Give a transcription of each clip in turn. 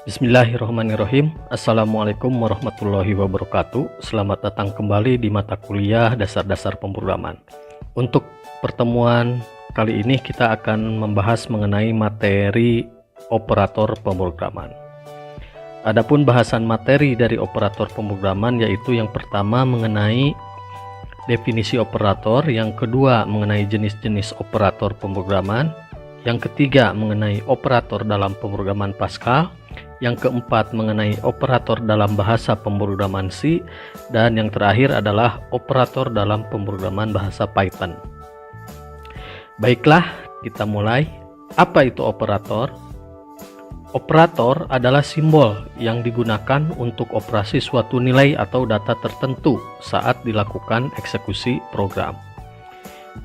Bismillahirrahmanirrahim. Assalamualaikum warahmatullahi wabarakatuh. Selamat datang kembali di mata kuliah dasar-dasar pemrograman. Untuk pertemuan kali ini kita akan membahas mengenai materi operator pemrograman. Adapun bahasan materi dari operator pemrograman yaitu yang pertama mengenai definisi operator, yang kedua mengenai jenis-jenis operator pemrograman, yang ketiga mengenai operator dalam pemrograman Pascal, yang keempat mengenai operator dalam bahasa pemrograman C, dan yang terakhir adalah operator dalam pemrograman bahasa Python. Baiklah, kita mulai. Apa itu operator? Operator adalah simbol yang digunakan untuk operasi suatu nilai atau data tertentu saat dilakukan eksekusi program.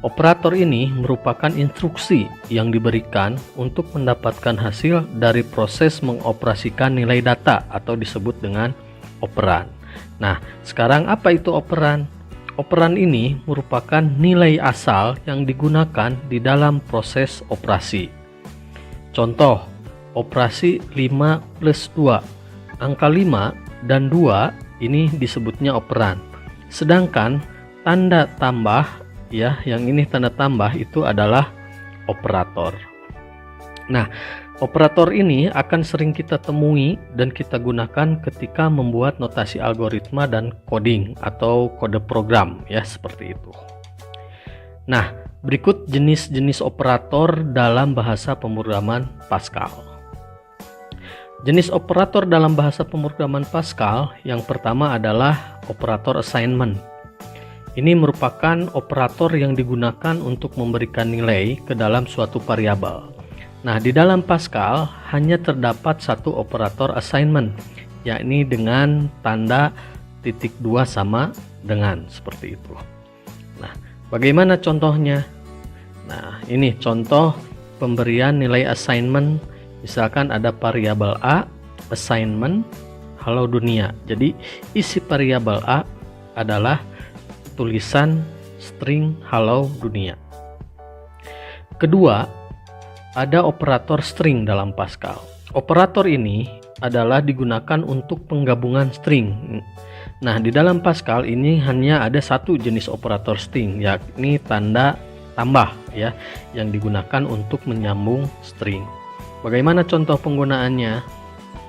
Operator ini merupakan instruksi yang diberikan untuk mendapatkan hasil dari proses mengoperasikan nilai data atau disebut dengan operan. Nah, sekarang apa itu operan? Operan ini merupakan nilai asal yang digunakan di dalam proses operasi. Contoh, operasi 5 plus 2. Angka 5 dan 2 ini disebutnya operan. Sedangkan tanda tambah, ya, yang ini tanda tambah itu adalah operator. Nah, operator ini akan sering kita temui dan kita gunakan ketika membuat notasi algoritma dan coding atau kode program, ya, seperti itu. Nah, berikut jenis-jenis operator dalam bahasa pemrograman Pascal. Jenis operator dalam bahasa pemrograman Pascal yang pertama adalah operator assignment. Ini merupakan operator yang digunakan untuk memberikan nilai ke dalam suatu variabel. Nah, di dalam Pascal hanya terdapat satu operator assignment, yakni dengan tanda titik 2 sama dengan, seperti itu. Nah, bagaimana contohnya? Nah, ini contoh pemberian nilai assignment. Misalkan ada variabel A, assignment, halo dunia. Jadi, isi variabel A adalah tulisan string halo dunia. Kedua, ada operator string dalam Pascal. Operator ini adalah digunakan untuk penggabungan string. Nah, di dalam Pascal ini hanya ada satu jenis operator string, yakni tanda tambah, ya, yang digunakan untuk menyambung string. Bagaimana contoh penggunaannya?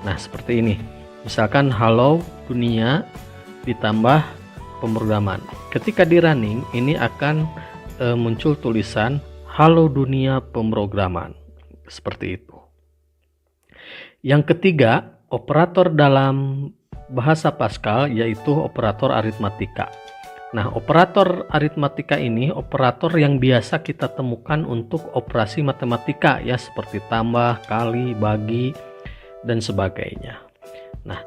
Nah, seperti ini. Misalkan halo dunia ditambah pemrograman. Ketika di running ini akan muncul tulisan halo dunia pemrograman, seperti itu. Yang ketiga, operator dalam bahasa Pascal yaitu operator aritmatika. Nah, operator aritmatika ini operator yang biasa kita temukan untuk operasi matematika, ya, seperti tambah, kali, bagi, dan sebagainya. Nah,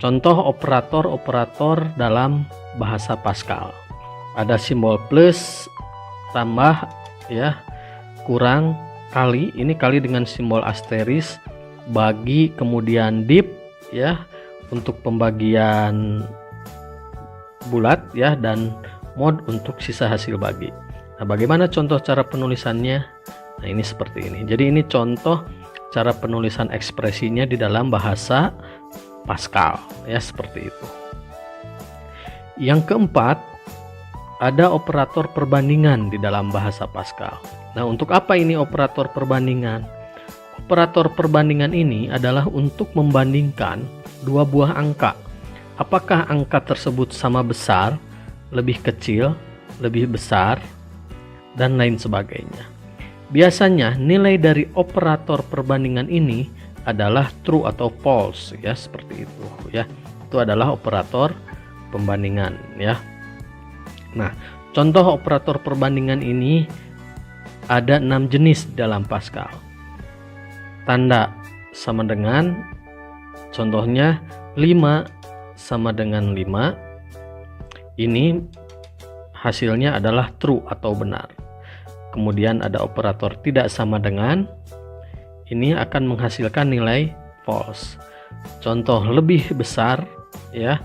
contoh operator-operator dalam bahasa Pascal. Ada simbol plus, tambah, ya, kurang, kali. Ini kali dengan simbol asteris, bagi, kemudian dip, ya, untuk pembagian bulat, ya, dan mod untuk sisa hasil bagi. Nah, bagaimana contoh cara penulisannya? Nah, ini seperti ini. Jadi ini contoh cara penulisan ekspresinya di dalam bahasa Pascal, ya, seperti itu. Yang keempat, ada operator perbandingan di dalam bahasa Pascal. Nah, untuk apa ini operator perbandingan? Operator perbandingan ini adalah untuk membandingkan dua buah angka. Apakah angka tersebut sama besar, lebih kecil, lebih besar, dan lain sebagainya. Biasanya nilai dari operator perbandingan ini adalah true atau false, ya, seperti itu, ya. Itu adalah operator pembandingan, ya. Nah, contoh operator perbandingan ini ada 6 jenis dalam Pascal. Tanda sama dengan, contohnya 5 sama dengan 5. Ini hasilnya adalah true atau benar. Kemudian ada operator tidak sama dengan, ini akan menghasilkan nilai false. Contoh lebih besar, ya.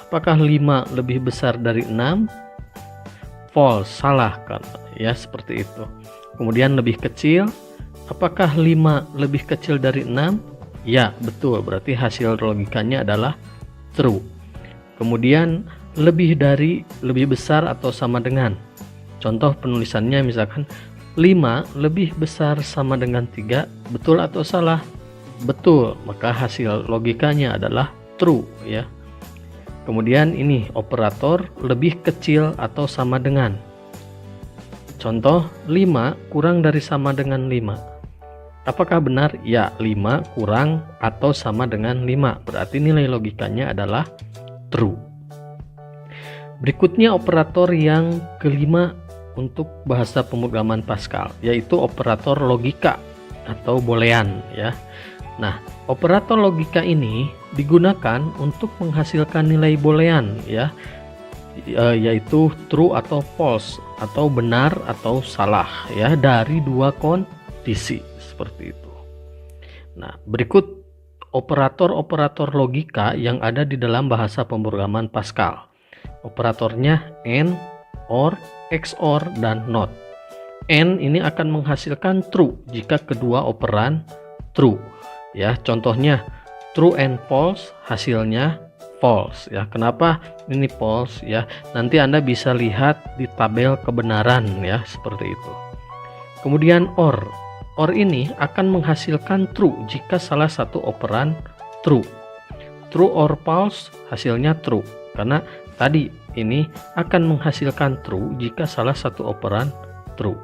Apakah 5 lebih besar dari 6? False, salah kan, ya, seperti itu. Kemudian lebih kecil, apakah 5 lebih kecil dari 6? Ya, betul. Berarti hasil logikanya adalah true. Kemudian lebih dari, lebih besar atau sama dengan. Contoh penulisannya misalkan 5 lebih besar sama dengan 3, betul atau salah? Betul, maka hasil logikanya adalah true ya. Kemudian ini operator lebih kecil atau sama dengan. Contoh 5 kurang dari sama dengan 5. Apakah benar? Ya, 5 kurang atau sama dengan 5. Berarti nilai logikanya adalah true. Berikutnya operator yang kelima untuk bahasa pemrograman Pascal, yaitu operator logika atau boolean ya. Nah, operator logika ini digunakan untuk menghasilkan nilai boolean ya, yaitu true atau false, atau benar atau salah ya, dari dua kondisi seperti itu. Nah, berikut operator-operator logika yang ada di dalam bahasa pemrograman Pascal. Operatornya AND, OR, XOR, dan NOT. AND ini akan menghasilkan true jika kedua operan true ya. Contohnya true and false, hasilnya false ya. Kenapa ini false ya? Nanti Anda bisa lihat di tabel kebenaran ya, seperti itu. Kemudian OR ini akan menghasilkan true jika salah satu operan true. True or false, hasilnya true, karena tadi ini akan menghasilkan true jika salah satu operan true.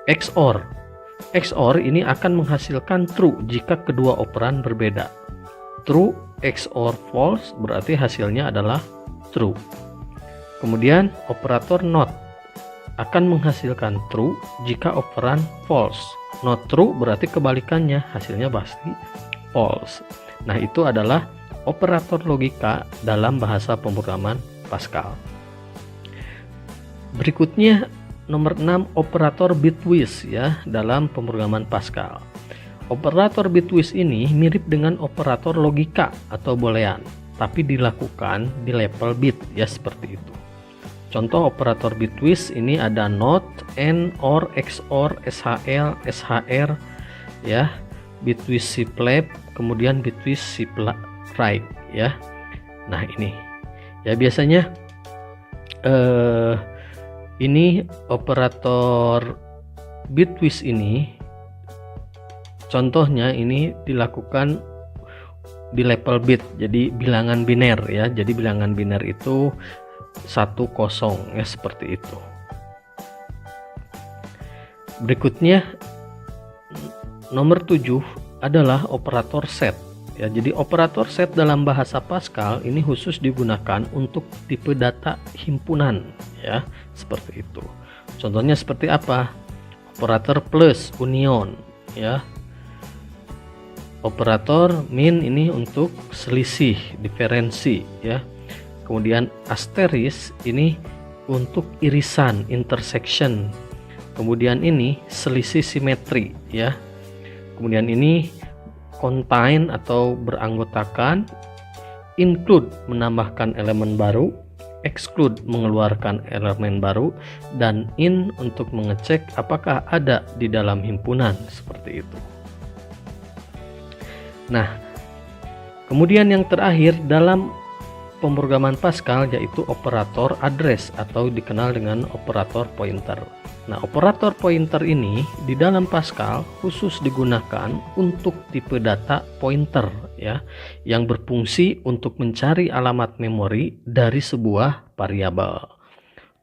XOR ini akan menghasilkan true jika kedua operan berbeda. True XOR false berarti hasilnya adalah true. Kemudian operator NOT akan menghasilkan true jika operan false. Not true berarti kebalikannya, hasilnya pasti false. Nah, itu adalah operator logika dalam bahasa pemrograman Pascal. Berikutnya nomor 6, operator bitwise ya dalam pemrograman Pascal. Operator bitwise ini mirip dengan operator logika atau boolean, tapi dilakukan di level bit ya, seperti itu. Contoh operator bitwise ini ada NOT, AND, OR, XOR, SHL, SHR ya, bitwise shift-left, kemudian bitwise shift-right ya. Nah, ini ya biasanya ini operator bitwise ini contohnya ini dilakukan di level bit, jadi bilangan biner ya. Jadi bilangan biner itu 1, 0 ya, seperti itu. Berikutnya nomor 7 adalah operator set ya. Jadi operator set dalam bahasa Pascal ini khusus digunakan untuk tipe data himpunan ya, seperti itu. Contohnya seperti apa? Operator plus union ya. Operator min ini untuk selisih, diferensi ya. Kemudian asteris ini untuk irisan, intersection. Kemudian ini selisih simetri ya. Kemudian ini contain atau beranggotakan, include menambahkan elemen baru, exclude mengeluarkan elemen baru, dan in untuk mengecek apakah ada di dalam himpunan, seperti itu. Nah, kemudian yang terakhir dalam pemrograman Pascal yaitu operator address atau dikenal dengan operator pointer. Nah, operator pointer ini di dalam Pascal khusus digunakan untuk tipe data pointer ya, yang berfungsi untuk mencari alamat memori dari sebuah variabel.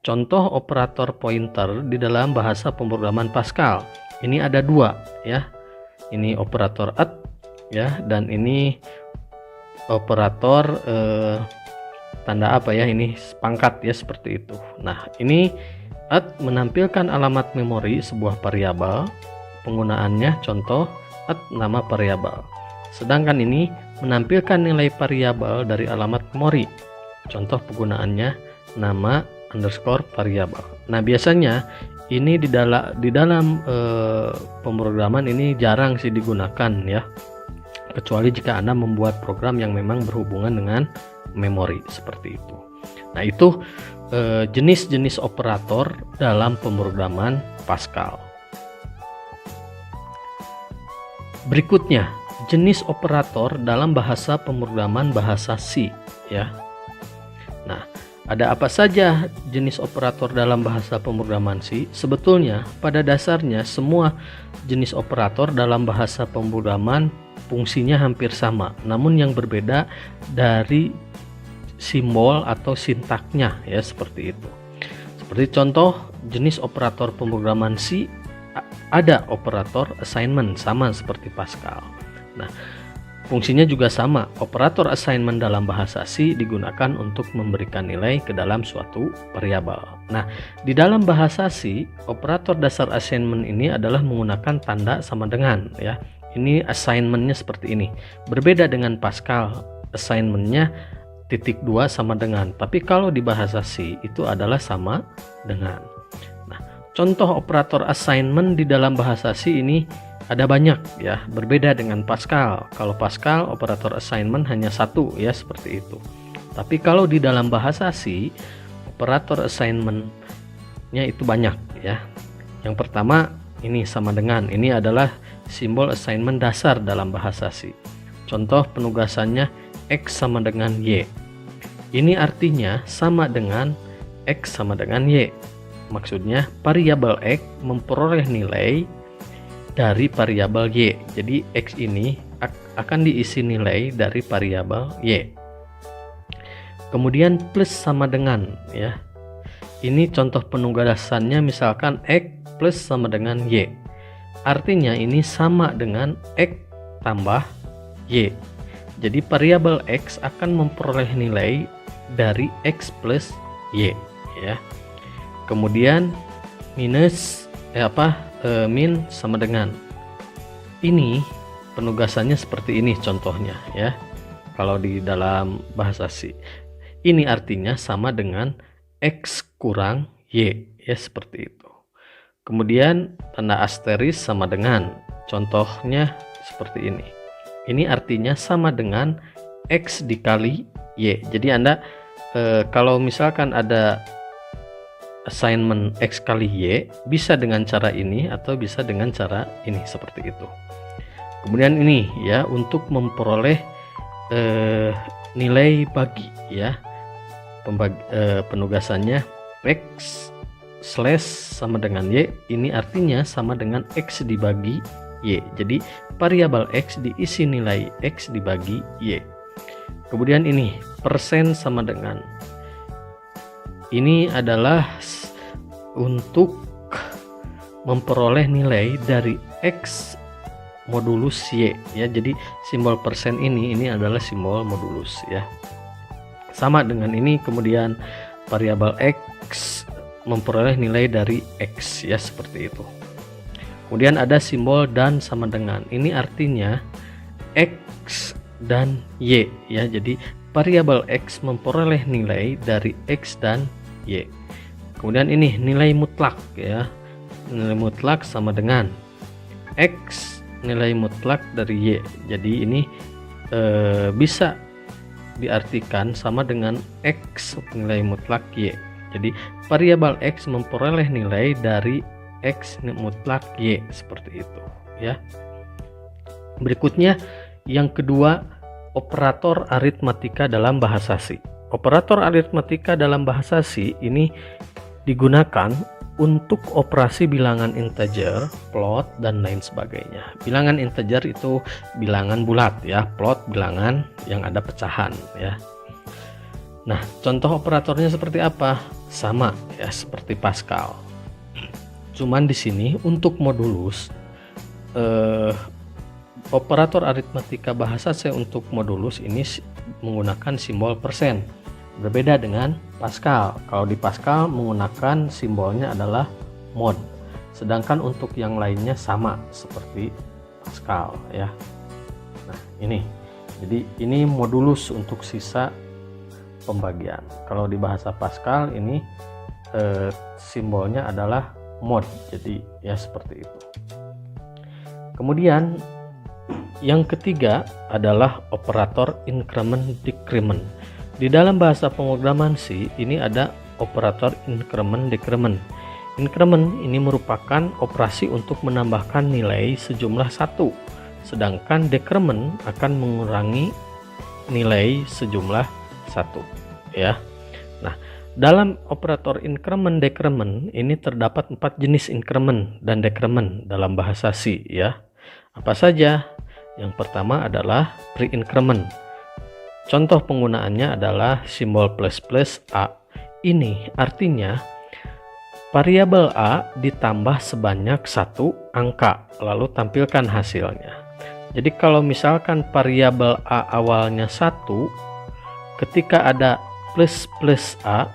Contoh operator pointer di dalam bahasa pemrograman Pascal ini ada 2 ya. Ini operator add ya, dan ini operator tanda apa ya, ini pangkat ya, seperti itu. Nah, ini add menampilkan alamat memori sebuah variabel, penggunaannya contoh add nama variabel. Sedangkan ini menampilkan nilai variabel dari alamat memori, contoh penggunaannya nama underscore variabel. Nah, biasanya ini di dalam pemrograman ini jarang sih digunakan ya, kecuali jika Anda membuat program yang memang berhubungan dengan memori, seperti itu. Nah, itu jenis-jenis operator dalam pemrograman Pascal. Berikutnya jenis operator dalam bahasa pemrograman bahasa C ya. Nah, ada apa saja jenis operator dalam bahasa pemrograman C? Sebetulnya pada dasarnya semua jenis operator dalam bahasa pemrograman fungsinya hampir sama, namun yang berbeda dari simbol atau sintaknya ya, seperti itu. Seperti contoh jenis operator pemrograman C, ada operator assignment sama seperti Pascal. Nah, fungsinya juga sama. Operator assignment dalam bahasa C digunakan untuk memberikan nilai ke dalam suatu variabel. Nah, di dalam bahasa C, operator dasar assignment ini adalah menggunakan tanda sama dengan ya. Ini assignmentnya seperti ini. Berbeda dengan Pascal, assignmentnya titik 2 sama dengan. Tapi kalau di bahasa C itu adalah sama dengan. Nah, contoh operator assignment di dalam bahasa C ini ada banyak ya, berbeda dengan Pascal. Kalau Pascal operator assignment hanya satu ya, seperti itu. Tapi kalau di dalam bahasa C, operator assignmentnya itu banyak ya. Yang pertama ini sama dengan, ini adalah simbol assignment dasar dalam bahasa C. Contoh penugasannya X sama dengan Y. Ini artinya sama dengan X sama dengan Y. Maksudnya variabel X memperoleh nilai dari variabel Y. Jadi X ini akan diisi nilai dari variabel Y. Kemudian plus sama dengan ya. Ini contoh penugasannya misalkan X plus sama dengan Y. Artinya ini sama dengan X tambah Y. Jadi variabel X akan memperoleh nilai dari X plus Y ya. Kemudian minus min sama dengan, ini penugasannya seperti ini contohnya ya. Kalau di dalam bahasa C, ini artinya sama dengan X kurang Y ya, seperti itu. Kemudian tanda asteris sama dengan, contohnya seperti ini. Ini artinya sama dengan X dikali Y. Jadi Anda kalau misalkan ada assignment X kali Y, bisa dengan cara ini atau bisa dengan cara ini, seperti itu. Kemudian ini ya, untuk memperoleh nilai bagi ya, penugasannya X slash sama dengan Y. Ini artinya sama dengan X dibagi Y. Jadi variabel X diisi nilai X dibagi Y. Kemudian ini persen sama dengan, ini adalah untuk memperoleh nilai dari X modulus Y ya. Jadi simbol persen ini adalah simbol modulus ya. Sama dengan ini. Kemudian variabel X memperoleh nilai dari X ya, seperti itu. Kemudian ada simbol dan sama dengan, ini artinya X dan Y ya. Jadi variabel X memperoleh nilai dari X dan Y. Kemudian ini nilai mutlak ya. Nilai mutlak sama dengan X nilai mutlak dari Y. Jadi ini bisa diartikan sama dengan X nilai mutlak Y. Jadi variabel X memperoleh nilai dari X mutlak Y, seperti itu ya. Berikutnya yang kedua, operator aritmatika dalam bahasa C. Operator aritmatika dalam bahasa C ini digunakan untuk operasi bilangan integer, float, dan lain sebagainya. Bilangan integer itu bilangan bulat ya, float bilangan yang ada pecahan ya. Nah, contoh operatornya seperti apa? Sama ya, seperti Pascal. Cuman di sini untuk modulus, operator aritmatika bahasa C untuk modulus ini menggunakan simbol persen. Berbeda dengan Pascal. Kalau di Pascal menggunakan simbolnya adalah mod. Sedangkan untuk yang lainnya sama seperti Pascal ya. Nah, ini. Jadi ini modulus untuk sisa pembagian. Kalau di bahasa Pascal ini simbolnya adalah mod. Jadi ya seperti itu. Kemudian yang ketiga adalah operator increment decrement. Di dalam bahasa pemrograman C ini ada operator increment decrement. Increment ini merupakan operasi untuk menambahkan nilai sejumlah 1 sedangkan decrement akan mengurangi nilai sejumlah 1 ya. Nah, dalam operator increment decrement ini terdapat 4 jenis increment dan decrement dalam bahasa C ya. Apa saja? Yang pertama adalah pre-increment. Contoh penggunaannya adalah simbol plus plus A. Ini artinya variabel A ditambah sebanyak 1 angka, lalu tampilkan hasilnya. Jadi kalau misalkan variabel A awalnya 1, ketika ada plus plus A,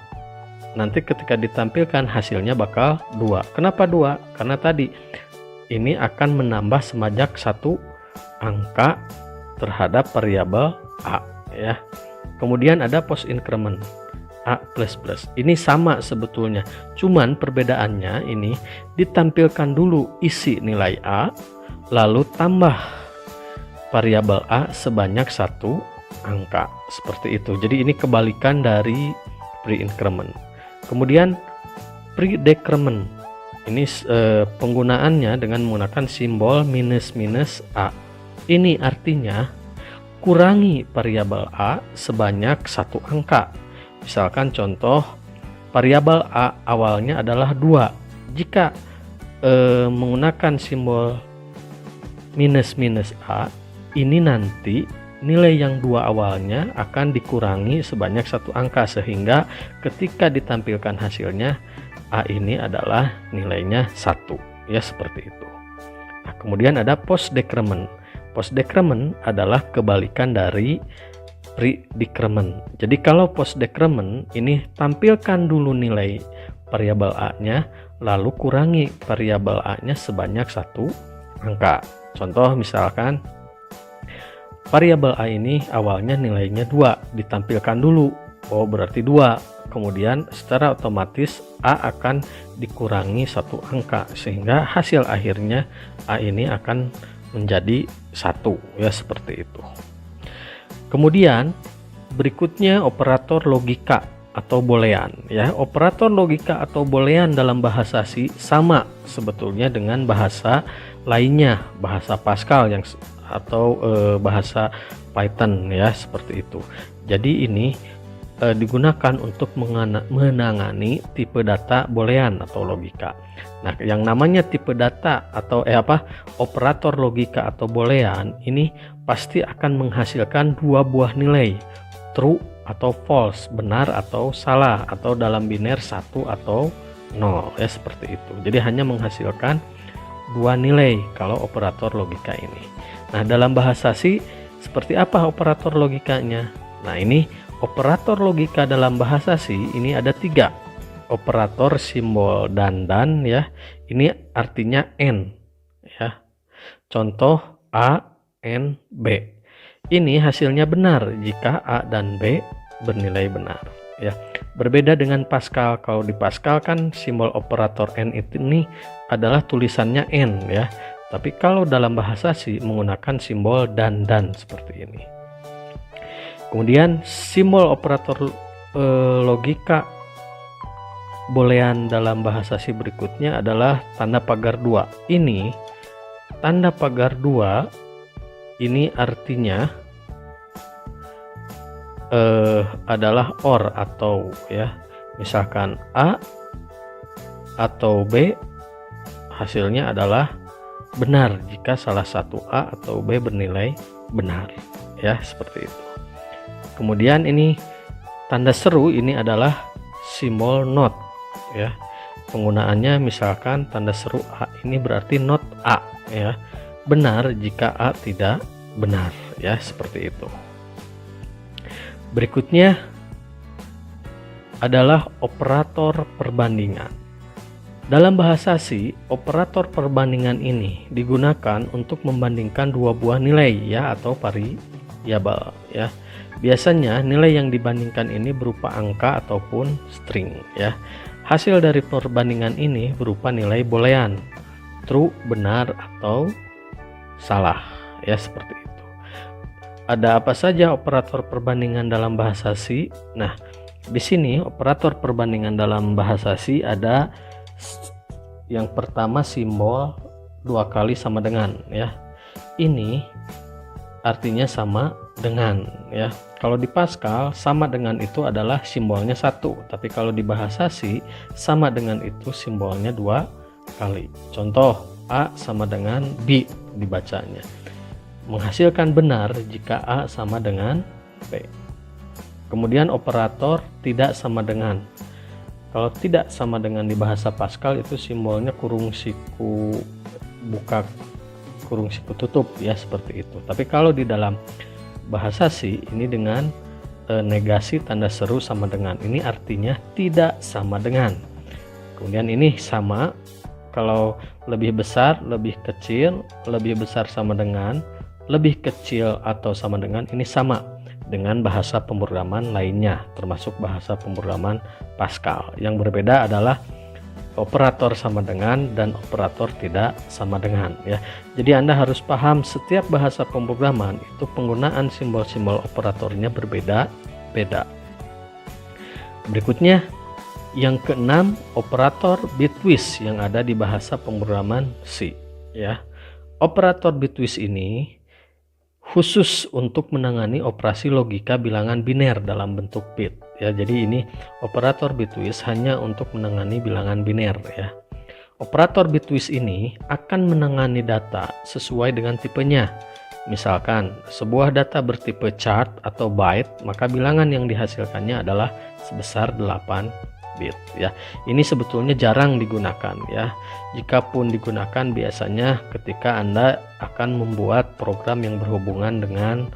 nanti ketika ditampilkan hasilnya bakal 2. Kenapa 2? Karena tadi ini akan menambah sebanyak 1 angka terhadap variabel A ya. Kemudian ada post increment A++. Ini sama sebetulnya, cuman perbedaannya ini ditampilkan dulu isi nilai A, lalu tambah variabel A sebanyak 1 angka, seperti itu. Jadi ini kebalikan dari pre-increment. Kemudian pre-decrement ini penggunaannya dengan menggunakan simbol minus minus A. Ini artinya kurangi variabel A sebanyak 1 angka. Misalkan contoh variabel A awalnya adalah 2. Jika menggunakan simbol minus minus A, ini nanti nilai yang 2 awalnya akan dikurangi sebanyak 1 angka, sehingga ketika ditampilkan hasilnya A ini adalah nilainya 1 ya, seperti itu. Nah, kemudian ada post decrement. Post decrement adalah kebalikan dari pre-decrement. Jadi kalau post decrement ini tampilkan dulu nilai variabel A-nya, lalu kurangi variabel A-nya sebanyak 1 angka. Contoh misalkan variabel A ini awalnya nilainya 2, ditampilkan dulu. Oh, berarti 2. Kemudian secara otomatis A akan dikurangi 1 angka, sehingga hasil akhirnya A ini akan menjadi 1 ya, seperti itu. Kemudian berikutnya operator logika atau boolean ya. Operator logika atau boolean dalam bahasa C sama sebetulnya dengan bahasa lainnya, bahasa Pascal yang atau bahasa Python ya, seperti itu. Jadi ini digunakan untuk menangani tipe data boolean atau logika. Nah, yang namanya tipe data atau operator logika atau boolean ini pasti akan menghasilkan 2 buah nilai, true atau false, benar atau salah, atau dalam biner 1 atau 0 ya, seperti itu. Jadi hanya menghasilkan 2 nilai kalau operator logika ini. Nah, dalam bahasa C seperti apa operator logikanya? Nah, ini operator logika dalam bahasa C ini ada 3. Operator simbol dan ya. Ini artinya and ya. Contoh A, N, B. Ini hasilnya benar jika A dan B bernilai benar ya. Berbeda dengan Pascal. Kalau di Pascal kan simbol operator and ini adalah tulisannya n ya. Tapi kalau dalam bahasa C menggunakan simbol dan seperti ini. Kemudian simbol operator logika boolean dalam bahasa C berikutnya adalah tanda pagar 2. Ini tanda pagar 2 ini artinya adalah or atau ya. Misalkan A atau B hasilnya adalah benar jika salah satu A atau B bernilai benar ya, seperti itu. Kemudian ini tanda seru ini adalah simbol not ya. Penggunaannya misalkan tanda seru A ini berarti not A ya. Benar jika A tidak benar ya, seperti itu. Berikutnya adalah operator perbandingan. Dalam bahasa C, operator perbandingan ini digunakan untuk membandingkan 2 buah nilai ya, atau variabel ya. Biasanya nilai yang dibandingkan ini berupa angka ataupun string ya. Hasil dari perbandingan ini berupa nilai boolean, true, benar atau salah ya, seperti itu. Ada apa saja operator perbandingan dalam bahasa C? Nah, di sini operator perbandingan dalam bahasa C ada yang pertama simbol 2 kali sama dengan ya. ini artinya sama dengan, ya. Kalau di Pascal sama dengan itu adalah simbolnya 1, tapi kalau di bahasa C sama dengan itu simbolnya 2 kali. Contoh, A sama dengan B dibacanya. Menghasilkan benar jika A sama dengan B. Kemudian operator tidak sama dengan. Kalau tidak sama dengan di bahasa Pascal itu simbolnya kurung siku buka, kurung siku tutup, ya, seperti itu. Tapi kalau di dalam bahasa C ini dengan negasi tanda seru sama dengan, ini artinya tidak sama dengan. Kemudian ini sama, kalau lebih besar, lebih kecil, lebih besar sama dengan, lebih kecil atau sama dengan, ini sama dengan bahasa pemrograman lainnya, termasuk bahasa pemrograman Pascal. Yang berbeda adalah operator sama dengan dan operator tidak sama dengan, ya. Jadi Anda harus paham setiap bahasa pemrograman itu penggunaan simbol-simbol operatornya berbeda-beda. Berikutnya yang keenam, operator bitwise yang ada di bahasa pemrograman C, ya. Operator bitwise ini khusus untuk menangani operasi logika bilangan biner dalam bentuk bit, ya. Jadi ini operator bitwise hanya untuk menangani bilangan biner, ya. Operator bitwise ini akan menangani data sesuai dengan tipenya. Misalkan sebuah data bertipe chart atau byte, maka bilangan yang dihasilkannya adalah sebesar 8 bit, ya. Ini sebetulnya jarang digunakan, ya. Jikapun digunakan biasanya ketika Anda akan membuat program yang berhubungan dengan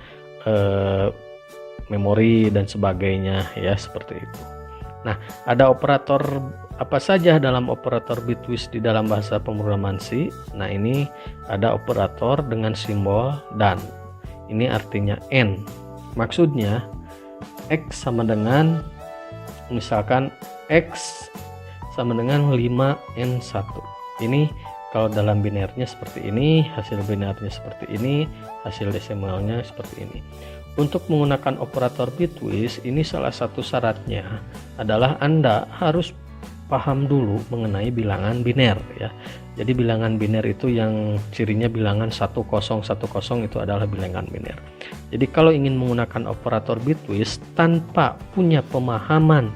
memori dan sebagainya, ya, seperti itu. Nah, ada operator apa saja dalam operator bitwise di dalam bahasa pemrograman C? Nah, ini ada operator dengan simbol dan. Ini artinya N. Maksudnya X sama dengan, misalkan X sama dengan 5N1. Ini kalau dalam binernya seperti ini, hasil binernya seperti ini, hasil desimalnya seperti ini. Untuk menggunakan operator bitwise, ini salah satu syaratnya adalah Anda harus paham dulu mengenai bilangan biner, ya. Jadi bilangan biner itu yang cirinya bilangan 1010 itu adalah bilangan biner. Jadi kalau ingin menggunakan operator bitwise tanpa punya pemahaman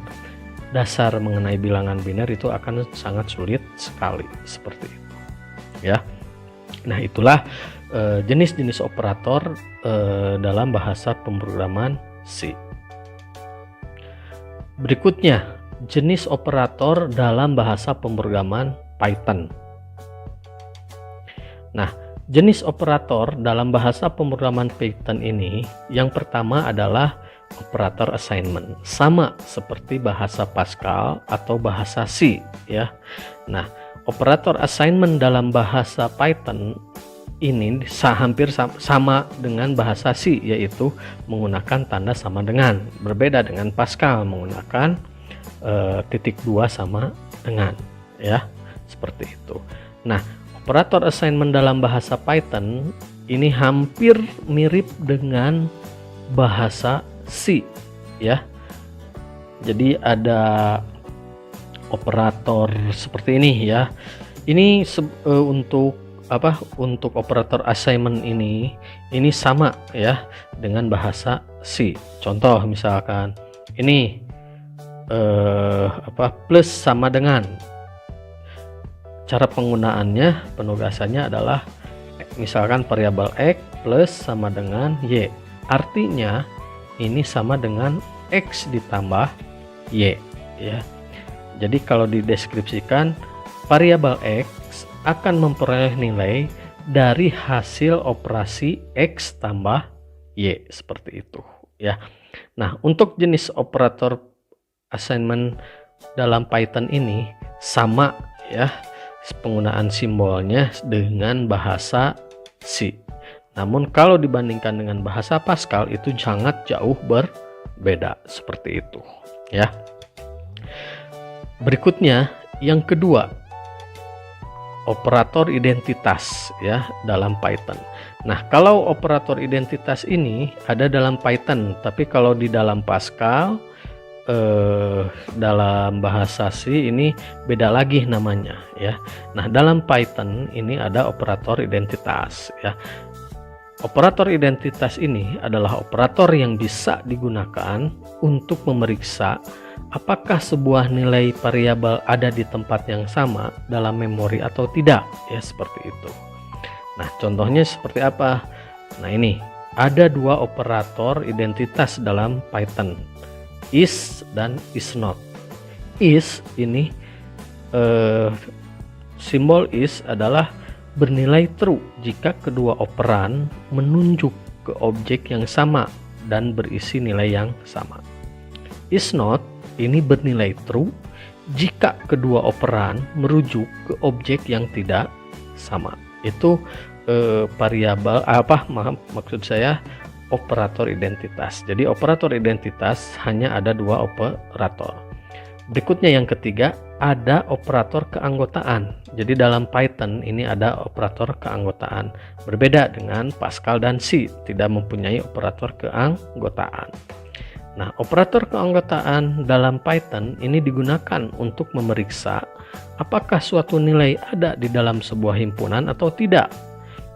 dasar mengenai bilangan biner itu akan sangat sulit sekali, seperti itu, ya. Nah, itulah jenis-jenis operator dalam bahasa pemrograman C. Berikutnya, jenis operator dalam bahasa pemrograman Python. Nah, jenis operator dalam bahasa pemrograman Python ini yang pertama adalah operator assignment, sama seperti bahasa Pascal atau bahasa C, ya. Nah, operator assignment dalam bahasa Python ini hampir sama dengan bahasa C, yaitu menggunakan tanda sama dengan. Berbeda dengan Pascal menggunakan titik 2 sama dengan, ya, seperti itu. Nah, operator assignment dalam bahasa Python ini hampir mirip dengan bahasa C, ya. Jadi ada operator seperti ini, ya. Ini untuk apa? Untuk operator assignment ini sama, ya, dengan bahasa C. Contoh misalkan ini plus sama dengan. Cara penggunaannya, penugasannya adalah misalkan variabel X plus sama dengan Y. Artinya ini sama dengan X ditambah Y, ya. Jadi kalau dideskripsikan, variabel X akan memperoleh nilai dari hasil operasi X tambah Y, seperti itu, ya. Nah, untuk jenis operator assignment dalam Python ini sama, ya, penggunaan simbolnya dengan bahasa C. Namun kalau dibandingkan dengan bahasa Pascal itu sangat jauh berbeda, seperti itu, ya. Berikutnya yang kedua, operator identitas, ya, dalam Python. Nah, kalau operator identitas ini ada dalam Python, tapi kalau di dalam Pascal dalam bahasa C ini beda lagi namanya, ya. Nah, dalam Python ini ada operator identitas, ya. Operator identitas ini adalah operator yang bisa digunakan untuk memeriksa apakah sebuah nilai variabel ada di tempat yang sama dalam memori atau tidak, ya seperti itu. Nah, contohnya seperti apa? Nah, ini ada dua operator identitas dalam Python, is dan is not. Is ini simbol is adalah bernilai true jika kedua operan menunjuk ke objek yang sama dan berisi nilai yang sama. Is not ini bernilai true jika kedua operan merujuk ke objek yang tidak sama. Itu variabel maksud saya operator identitas. Jadi operator identitas hanya ada dua operator. Berikutnya yang ketiga, ada operator keanggotaan. Jadi dalam Python ini ada operator keanggotaan. Berbeda dengan Pascal dan C, tidak mempunyai operator keanggotaan. Nah, operator keanggotaan dalam Python ini digunakan untuk memeriksa apakah suatu nilai ada di dalam sebuah himpunan atau tidak.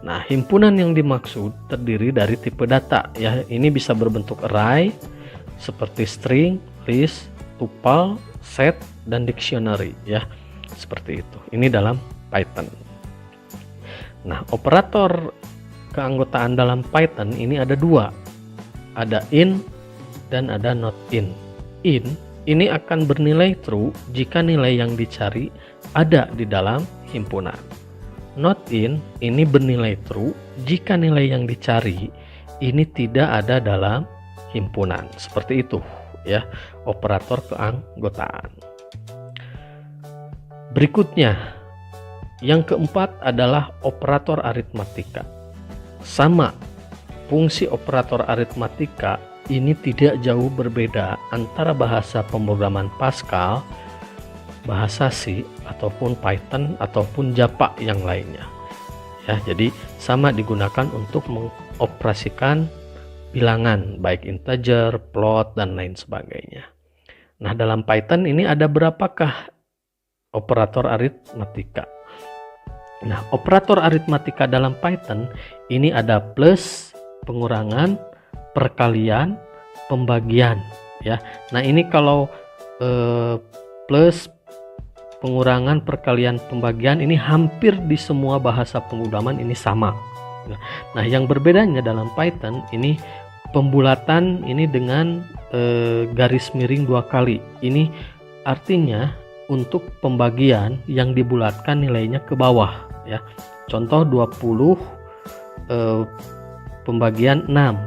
Nah, himpunan yang dimaksud terdiri dari tipe data, ya. Ini bisa berbentuk array seperti string, list, tuple, set, dan dictionary, ya. Seperti itu. Ini dalam Python. Nah, operator keanggotaan dalam Python ini ada dua. Ada in dan ada not in. In ini akan bernilai true jika nilai yang dicari ada di dalam himpunan. Not in ini bernilai true jika nilai yang dicari ini tidak ada dalam himpunan. Seperti itu, ya, operator keanggotaan. Berikutnya, yang keempat adalah operator aritmatika. Sama, fungsi operator aritmatika ini tidak jauh berbeda antara bahasa pemrograman Pascal, bahasa C, ataupun Python, ataupun Java yang lainnya. Ya, jadi sama digunakan untuk mengoperasikan bilangan, baik integer, float, dan lain sebagainya. Nah, dalam Python ini ada berapakah operator aritmatika? Nah, operator aritmatika dalam Python ini ada plus, pengurangan, perkalian, pembagian, ya. Nah, ini kalau plus, pengurangan, perkalian, pembagian ini hampir di semua bahasa pemrograman ini sama. Nah, yang berbedanya dalam Python ini pembulatan ini dengan garis miring 2 kali. Ini artinya untuk pembagian yang dibulatkan nilainya ke bawah, ya. Contoh 20 pembagian 6,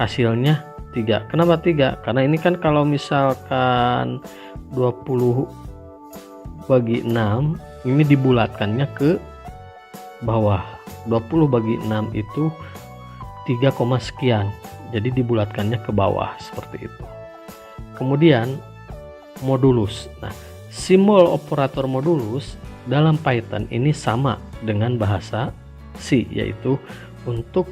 hasilnya 3. Kenapa 3? Karena ini kan kalau misalkan 20 bagi 6 ini dibulatkannya ke bawah. 20 bagi 6 itu 3, sekian. Jadi dibulatkannya ke bawah seperti itu. Kemudian modulus. Nah, simbol operator modulus dalam Python ini sama dengan bahasa C, yaitu untuk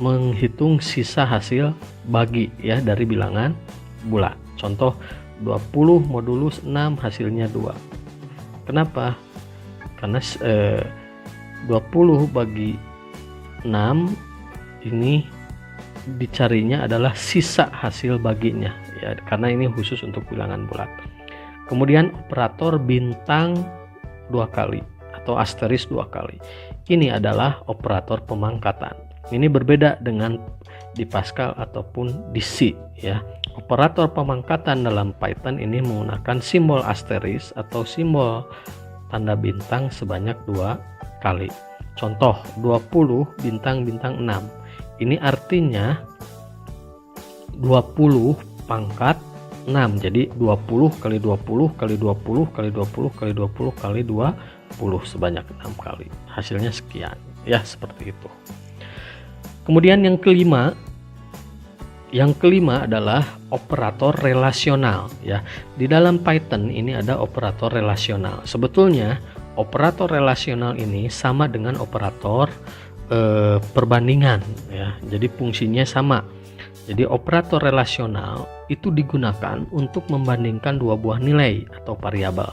menghitung sisa hasil bagi, ya, dari bilangan bulat. Contoh 20 modulus 6 hasilnya 2. Kenapa? Karena 20 bagi 6 ini dicarinya adalah sisa hasil baginya, ya, karena ini khusus untuk bilangan bulat. Kemudian operator bintang 2 kali atau asteris 2 kali. Ini adalah operator pemangkatan. Ini berbeda dengan di Pascal ataupun di C, ya. Operator pemangkatan dalam Python ini menggunakan simbol asteris atau simbol tanda bintang sebanyak 2 kali. Contoh 20 bintang-bintang 6. Ini artinya 20 pangkat 6. Jadi 20 kali 20 kali 20 kali 20 kali 20 kali 20 sebanyak 6 kali. Hasilnya sekian. Ya, seperti itu. Kemudian yang kelima adalah operator relasional, ya. Di dalam Python ini ada operator relasional. Sebetulnya operator relasional ini sama dengan operator perbandingan, ya. Jadi fungsinya sama. Jadi operator relasional itu digunakan untuk membandingkan dua buah nilai atau variabel.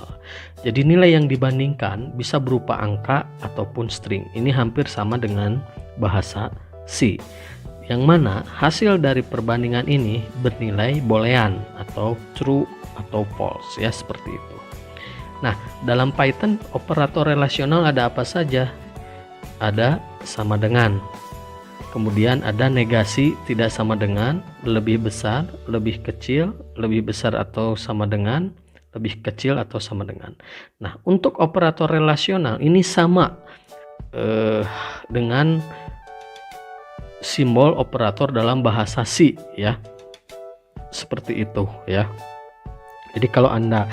Jadi nilai yang dibandingkan bisa berupa angka ataupun string. Ini hampir sama dengan bahasa C, yang mana hasil dari perbandingan ini bernilai boolean atau true atau false, ya, seperti itu. Nah, dalam Python operator relasional ada apa saja? Ada sama dengan, kemudian ada negasi tidak sama dengan, lebih besar, lebih kecil, lebih besar atau sama dengan, lebih kecil atau sama dengan. Nah, untuk operator relasional ini sama dengan simbol operator dalam bahasa C, ya, seperti itu, ya. Jadi kalau Anda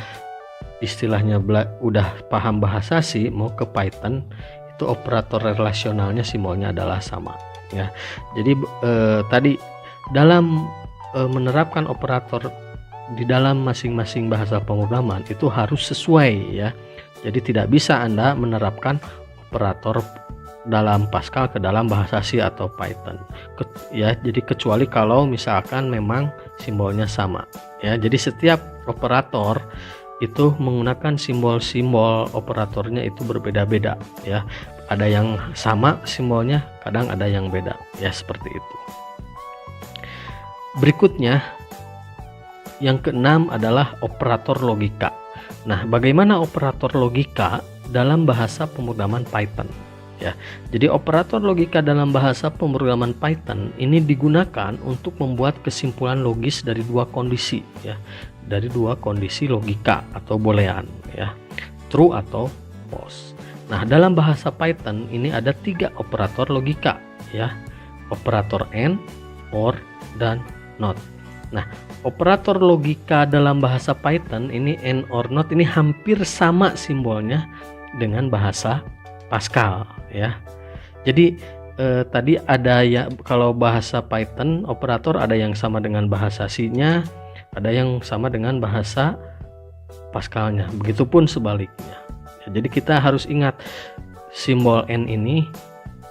istilahnya udah paham bahasa C, mau ke Python, itu operator relasionalnya simbolnya adalah sama, ya. Jadi tadi dalam menerapkan operator di dalam masing-masing bahasa pemrograman itu harus sesuai, ya. Jadi tidak bisa Anda menerapkan operator dalam Pascal ke dalam bahasa C atau Python, ya. Jadi kecuali kalau misalkan memang simbolnya sama, ya. Jadi setiap operator itu menggunakan simbol-simbol operatornya itu berbeda-beda, ya. Ada yang sama simbolnya, kadang ada yang beda, ya, seperti itu. Berikutnya yang keenam adalah operator logika. Nah, bagaimana operator logika dalam bahasa pemrograman Python, ya. Jadi operator logika dalam bahasa pemrograman Python ini digunakan untuk membuat kesimpulan logis dari dua kondisi, ya. Dari dua kondisi logika atau boolean, ya. True atau false. Nah, dalam bahasa Python ini ada 3 operator logika, ya. Operator AND, OR, dan NOT. Nah, operator logika dalam bahasa Python ini AND, OR, NOT ini hampir sama simbolnya dengan bahasa Pascal, ya. Jadi tadi ada ya, kalau bahasa Python operator ada yang sama dengan bahasa C-nya, ada yang sama dengan bahasa Pascal-nya. Begitupun sebaliknya. Ya, jadi kita harus ingat simbol N ini,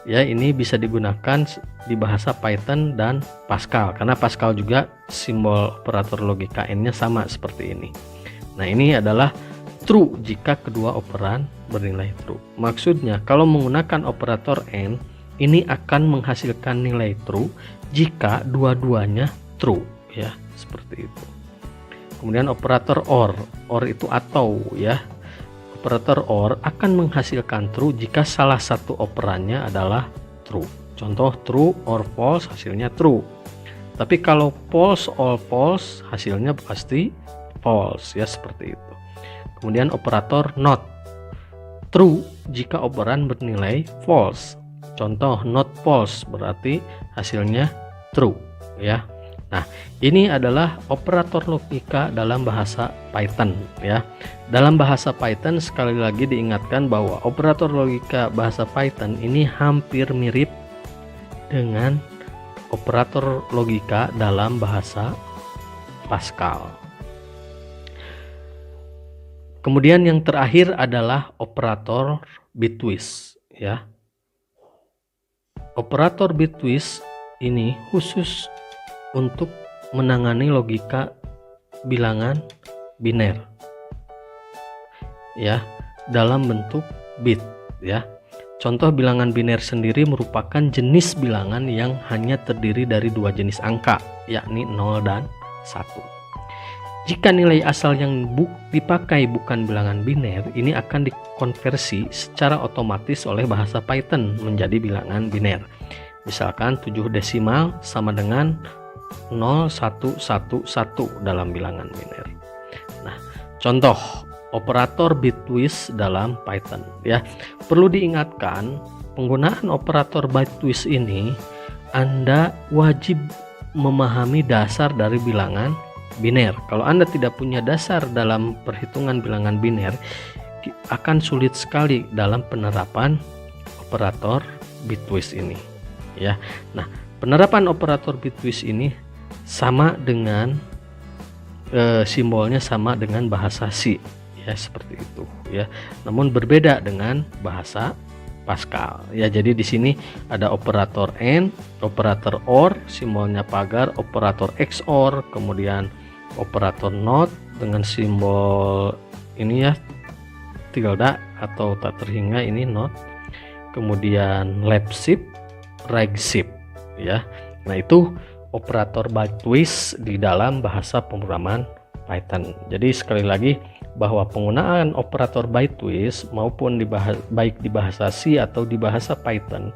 ya, ini bisa digunakan di bahasa Python dan Pascal, karena Pascal juga simbol operator logika N-nya sama seperti ini. Nah, ini adalah true jika kedua operan bernilai true. Maksudnya kalau menggunakan operator AND ini akan menghasilkan nilai true jika dua-duanya true, ya, seperti itu. Kemudian operator OR itu atau, ya. Operator OR akan menghasilkan true jika salah satu operannya adalah true. Contoh true or false, hasilnya true. Tapi kalau false or false, hasilnya pasti false, ya, seperti itu. Kemudian operator NOT, true jika operan bernilai false. Contoh not false, berarti hasilnya true, ya. Nah, ini adalah operator logika dalam bahasa Python, ya. Dalam bahasa Python sekali lagi diingatkan bahwa operator logika bahasa Python ini hampir mirip dengan operator logika dalam bahasa Pascal. Kemudian yang terakhir adalah operator bitwist, ya. Operator bitwist ini khusus untuk menangani logika bilangan biner, ya, dalam bentuk bit, ya. Contoh bilangan biner sendiri merupakan jenis bilangan yang hanya terdiri dari 2 jenis angka, yakni 0 dan 1. Jika nilai asal yang dipakai bukan bilangan biner, ini akan dikonversi secara otomatis oleh bahasa Python menjadi bilangan biner. Misalkan 7 desimal sama dengan 0111 dalam bilangan biner. Nah, contoh operator bitwist dalam Python, ya. Perlu diingatkan, penggunaan operator bitwist ini Anda wajib memahami dasar dari bilangan biner. Kalau Anda tidak punya dasar dalam perhitungan bilangan biner, akan sulit sekali dalam penerapan operator bitwist ini, ya. Nah, penerapan operator bitwist ini sama dengan simbolnya sama dengan bahasa C, ya, seperti itu, ya. Namun berbeda dengan bahasa Pascal, ya. Jadi di sini ada operator AND, operator OR, simbolnya pagar, operator XOR, kemudian operator NOT dengan simbol ini, ya, tilde atau tak terhingga, ini NOT. Kemudian left shift, regex ya. Nah, itu operator byte twist di dalam bahasa pemrograman Python. Jadi sekali lagi bahwa penggunaan operator byte twist maupun baik di bahasa C atau di bahasa Python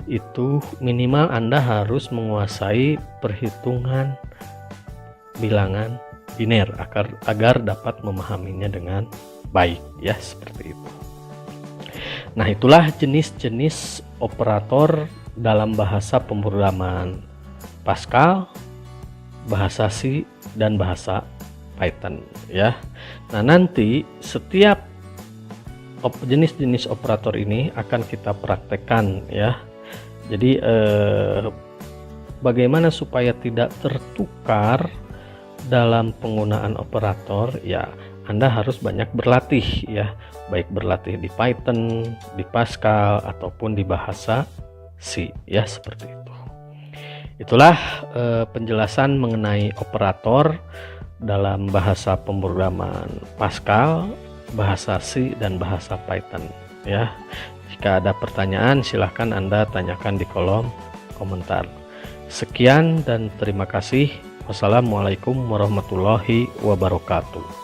itu minimal Anda harus menguasai perhitungan bilangan biner agar dapat memahaminya dengan baik ya, seperti itu. Nah, itulah jenis-jenis operator dalam bahasa pemrograman Pascal, bahasa C, dan bahasa Python ya. Nah, nanti setiap jenis-jenis operator ini akan kita praktekkan ya. Jadi bagaimana supaya tidak tertukar dalam penggunaan operator ya, Anda harus banyak berlatih ya, baik berlatih di Python, di Pascal, ataupun di bahasa C ya, seperti itu. Itulah penjelasan mengenai operator dalam bahasa pemrograman Pascal, bahasa C, dan bahasa Python ya. Jika ada pertanyaan silahkan Anda tanyakan di kolom komentar. Sekian dan terima kasih. Wassalamualaikum warahmatullahi wabarakatuh.